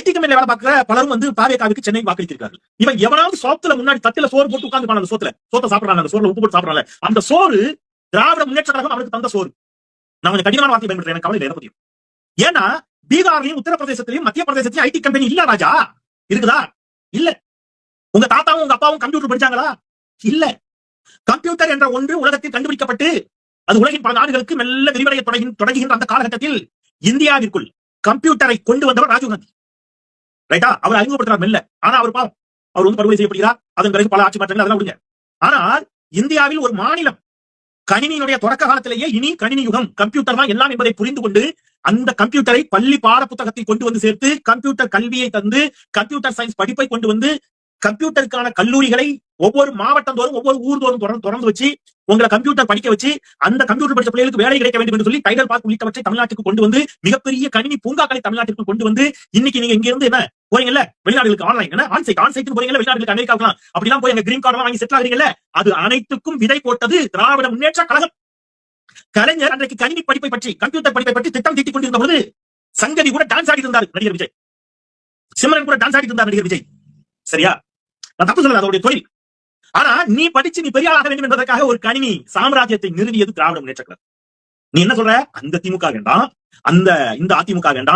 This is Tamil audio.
ஐடி கம்பெனில வேலை பார்க்கிற பலரும் வந்து தாவேகாவுக்கு சென்னை வாக்களித்திருக்கார்கள். இவன் எவனாவது சோத்துல முன்னாடி தட்டில சோறு போட்டு உட்கார்ந்து அந்த சோத்தை சாப்பிடறாங்க, அந்த சோறுல உப்பு போட்டு சாப்பிடறாங்க. அந்த சோறு திராவிட முன்னேற்ற கழகம் அவனுக்கு தந்த சோறு. நான் கொஞ்சம் கடினமான வார்த்தை பயன்படுத்துறேன், எனக்கு கவலை எதை பத்தியும். ஏன்னா பீகார்லயும் உத்தரப்பிரதேசத்திலையும் மத்திய பிரதேசத்திலையும் ஐடி கம்பெனி இல்ல ராஜா. இருக்குதா? இல்ல. உங்க தாத்தாவும் உங்க அப்பாவும் கம்ப்யூட்டர் படிச்சாங்களா? இல்ல. கம்ப்யூட்டர் என்ற ஒன்று உலகத்தில் கண்டுபிடிக்கப்பட்டு அது உலகின் பல நாடுகளுக்கு மெல்ல விரிவடைய தொடங்குகின்ற அந்த காலகட்டத்தில் இந்தியாவிற்குள் கம்ப்யூட்டரை கொண்டு வந்தவர் ராஜீவ் காந்தி. ரைட்டா? அவர் அறிமுகப்படுத்துறார் மெல்ல. ஆனா அவர் பாவம், அவர் வந்து படுகொலை செய்யப்படுகிறார். அதன் பிறகு பல ஆட்சி மாற்றங்கள் அதெல்லாம் விடுங்க. ஆனால் இந்தியாவில் ஒரு மாநிலம் கணினியினுடைய தொடக்க காலத்திலேயே இனி கணினி யுகம், கம்ப்யூட்டர் தான் எல்லாம் என்பதை புரிந்து கொண்டு அந்த கம்ப்யூட்டரை பள்ளி பாட புத்தகத்தில் கொண்டு வந்து சேர்த்து கம்ப்யூட்டர் கல்வியை தந்து கம்ப்யூட்டர் சயின்ஸ் படிப்பை கொண்டு வந்து கம்ப்யூட்டருக்கான கல்லூரிகளை ஒவ்வொரு மாவட்டம் தோறும் ஒவ்வொரு ஊர் தோறும் தொடர்ந்து வச்சு உங்களை கம்ப்யூட்டர் படிக்க வச்சு அந்த கம்ப்யூட்டர் படிச்ச பிள்ளைகளுக்கு வேலை கிடைக்க வேண்டும் என்று சொல்லி டைடல் பார்க் உள்ளிட்டவற்றை தமிழ்நாட்டுக்கு கொண்டு வந்து மிகப்பெரிய கணினி பூங்காக்களை தமிழ்நாட்டிற்கு கொண்டு வந்து இன்னைக்கு நீங்க இங்க இருந்து என்ன போறீங்கல்ல வெளிநாடுகளுக்கு ஆன்லைன் என்ன ஆன்சைட் போறீங்கல்ல வெளிநாடுகளுக்கு அமெரிக்காவுக்கு அப்படிலாம் போய் கிரீன் கார்டு வாங்கி செட்டில் ஆகிறீங்கல்ல, அது அனைத்துக்கும் விதை போட்டது திராவிட முன்னேற்ற கழகம். கலைஞர் அன்றைக்கு கணினி படிப்பை பற்றி கம்ப்யூட்டர் படிப்பை பற்றி திட்டம் தீட்டிக் கொண்டிருந்த பொழுது சங்கதி கூட டான்ஸ் ஆடி இருந்தார் நடிகர் விஜய். சிம்ரன் கூட டான்ஸ் ஆடி இருந்தார் நடிகர் விஜய். சரியா? நான் தப்பு சொல்லல, அதோடைய தொழில். ஆனா நீ படிச்சு நீ பெரிய ஆக வேண்டும் என்பதற்காக ஒரு கணினி சாம்ராஜ்யத்தை நிறுவியது திராவிட முன்னேற்ற கழகம். நீ என்ன சொல்ற? அந்த திமுக வேண்டாம், இந்த அதிமுக வேண்டாம்.